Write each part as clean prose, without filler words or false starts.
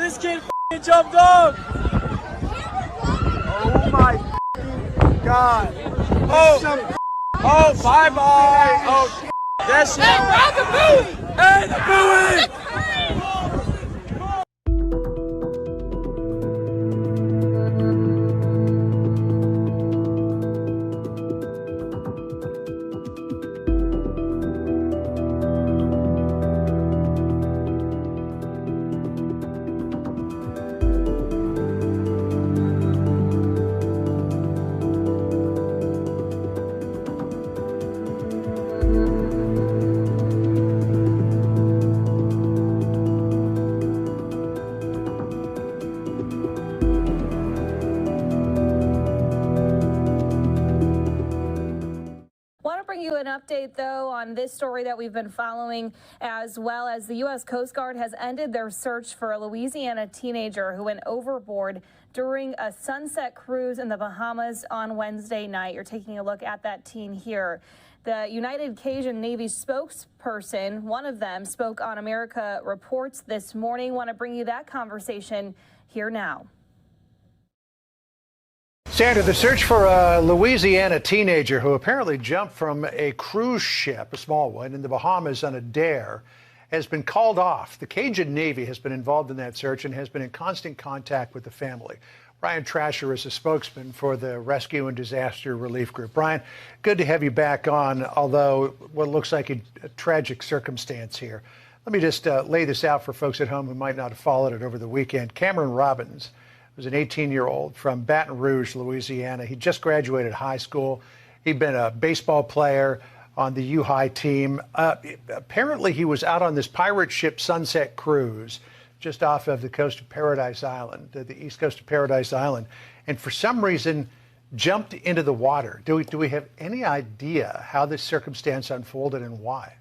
this kid jumped off. Oh my God. Oh, bye-bye. Oh, that's it. Hey, grab the buoy. Hey, the buoy. An update, though, on this story that we've been following, as well as the U.S. Coast Guard has ended their search for a Louisiana teenager who went overboard during a sunset cruise in the Bahamas on Wednesday night. You're taking a look at that teen here. The United Cajun Navy spokesperson, one of them, spoke on America Reports this morning. Want to bring you that conversation here now. Sandra, the search for a Louisiana teenager who apparently jumped from a cruise ship, a small one, in the Bahamas on a dare, has been called off. The Cajun Navy has been involved in that search and has been in constant contact with the family. Brian Trasher is a spokesman for the Rescue and Disaster Relief Group. Brian, good to have you back on, although what looks like a tragic circumstance here. Let me just lay this out for folks at home who might not have followed it over the weekend. Cameron Robbins was an 18-year-old from Baton Rouge, Louisiana. He just graduated high school. He'd been a baseball player on the U-High team. Apparently, he was out on this pirate ship Sunset Cruise just off of the coast of Paradise Island, the east coast of Paradise Island, and for some reason jumped into the water. Do we have any idea how this circumstance unfolded and why?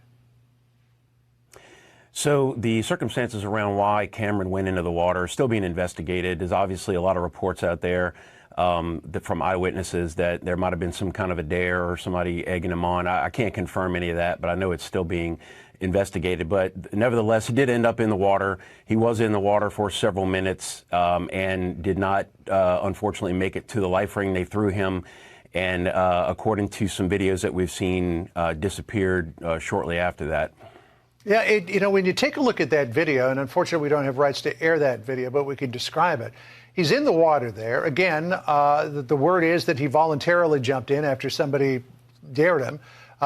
So the circumstances around why Cameron went into the water are still being investigated. There's obviously a lot of reports out there from eyewitnesses that there might have been some kind of a dare or somebody egging him on. I can't confirm any of that, but I know it's still being investigated. But nevertheless, he did end up in the water. He was in the water for several minutes and did not, unfortunately, make it to the life ring. They threw him and, according to some videos that we've seen, disappeared shortly after that. Yeah, when you take a look at that video, and unfortunately we don't have rights to air that video, but we can describe it. He's in the water there. Again, the word is that he voluntarily jumped in after somebody dared him.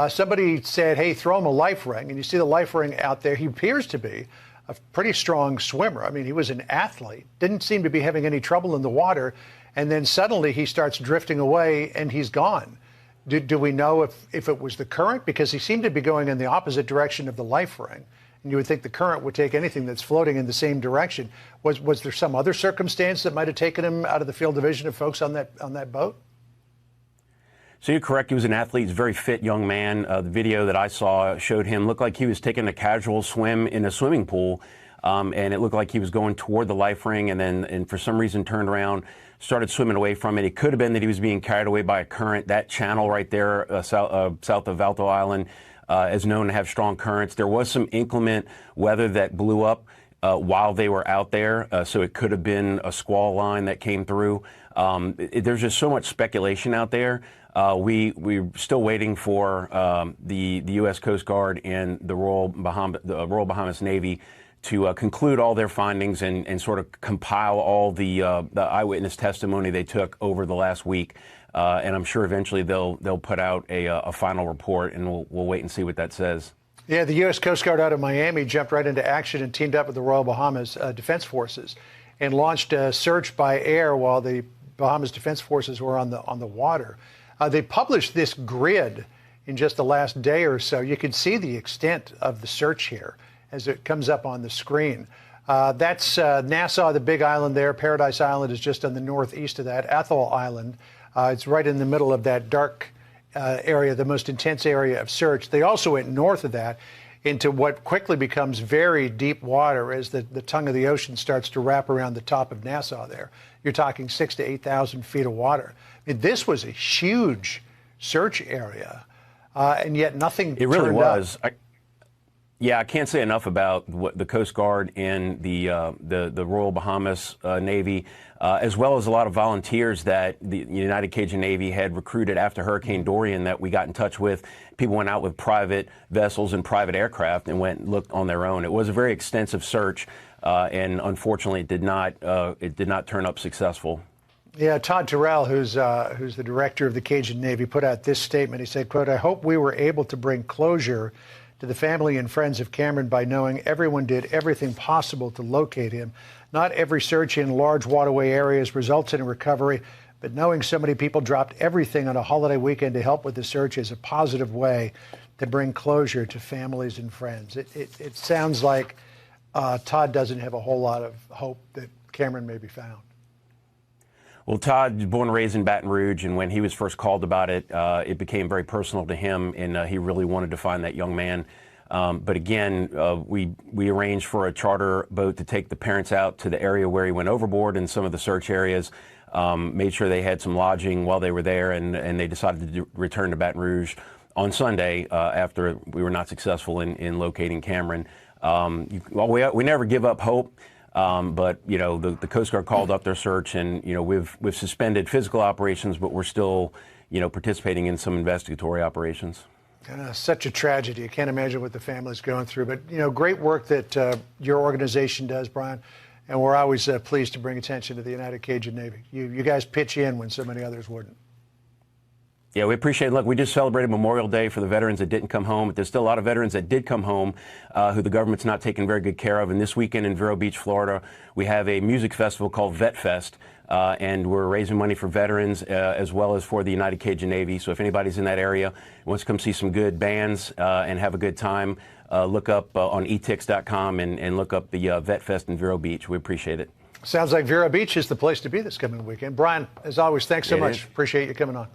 Somebody said, hey, throw him a life ring. And you see the life ring out there. He appears to be a pretty strong swimmer. I mean, he was an athlete. Didn't seem to be having any trouble in the water. And then suddenly he starts drifting away and he's gone. Do we know if it was the current? Because he seemed to be going in the opposite direction of the life ring. And you would think the current would take anything that's floating in the same direction. Was there some other circumstance that might have taken him out of the field of vision of folks on that boat? So you're correct. He was an athlete. He's a very fit young man. The video that I saw showed him looked like he was taking a casual swim in a swimming pool. And it looked like he was going toward the life ring and for some reason turned around, started swimming away from it. It could have been that he was being carried away by a current. That channel right there south of Athol Island is known to have strong currents. There was some inclement weather that blew up while they were out there, so it could have been a squall line that came through. There's just so much speculation out there. We're still waiting for the U.S. Coast Guard and the Royal Bahamas Navy to conclude all their findings and sort of compile all the eyewitness testimony they took over the last week. And I'm sure eventually they'll put out a final report, and we'll wait and see what that says. Yeah, the U.S. Coast Guard out of Miami jumped right into action and teamed up with the Royal Bahamas Defense Forces and launched a search by air while the Bahamas Defense Forces were on the water. They published this grid in just the last day or so. You can see the extent of the search here as it comes up on the screen. That's Nassau, the big island there. Paradise Island is just on the northeast of that. Athol Island, it's right in the middle of that dark area, the most intense area of search. They also went north of that into what quickly becomes very deep water as the tongue of the ocean starts to wrap around the top of Nassau there. You're talking 6,000 to 8,000 feet of water. I mean, this was a huge search area, and yet nothing turned up. It really was. Yeah, I can't say enough about what the Coast Guard and the Royal Bahamas Navy, as well as a lot of volunteers that the United Cajun Navy had recruited after Hurricane Dorian that we got in touch with. People went out with private vessels and private aircraft and went and looked on their own. It was a very extensive search, and unfortunately, it did not turn up successful. Yeah, Todd Terrell, who's the director of the Cajun Navy, put out this statement. He said, quote, "I hope we were able to bring closure to the family and friends of Cameron by knowing everyone did everything possible to locate him. Not every search in large waterway areas results in a recovery, but knowing so many people dropped everything on a holiday weekend to help with the search is a positive way to bring closure to families and friends." It sounds like Todd doesn't have a whole lot of hope that Cameron may be found. Well, Todd was born and raised in Baton Rouge, and when he was first called about it, it became very personal to him, and he really wanted to find that young man. But again, we arranged for a charter boat to take the parents out to the area where he went overboard in some of the search areas, made sure they had some lodging while they were there, and they decided to return to Baton Rouge on Sunday after we were not successful in locating Cameron. We never give up hope. But, you know, the Coast Guard called up their search, and, you know, we've suspended physical operations, but we're still, you know, participating in some investigatory operations. Such a tragedy. I can't imagine what the family's going through. But, you know, great work that your organization does, Brian. And we're always pleased to bring attention to the United Cajun Navy. You guys pitch in when so many others wouldn't. Yeah, we appreciate it. Look, we just celebrated Memorial Day for the veterans that didn't come home, but there's still a lot of veterans that did come home who the government's not taking very good care of. And this weekend in Vero Beach, Florida, we have a music festival called Vet Fest, and we're raising money for veterans as well as for the United Cajun Navy. So if anybody's in that area wants to come see some good bands and have a good time, look up on etix.com and look up the Vet Fest in Vero Beach. We appreciate it. Sounds like Vero Beach is the place to be this coming weekend. Brian, as always, thanks so much. Appreciate you coming on.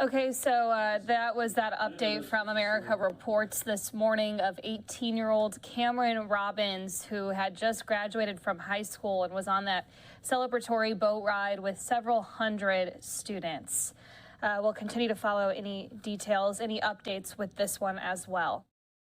Okay, so that was that update from America Reports this morning of 18-year-old Cameron Robbins, who had just graduated from high school and was on that celebratory boat ride with several hundred students. We'll continue to follow any details, any updates with this one as well.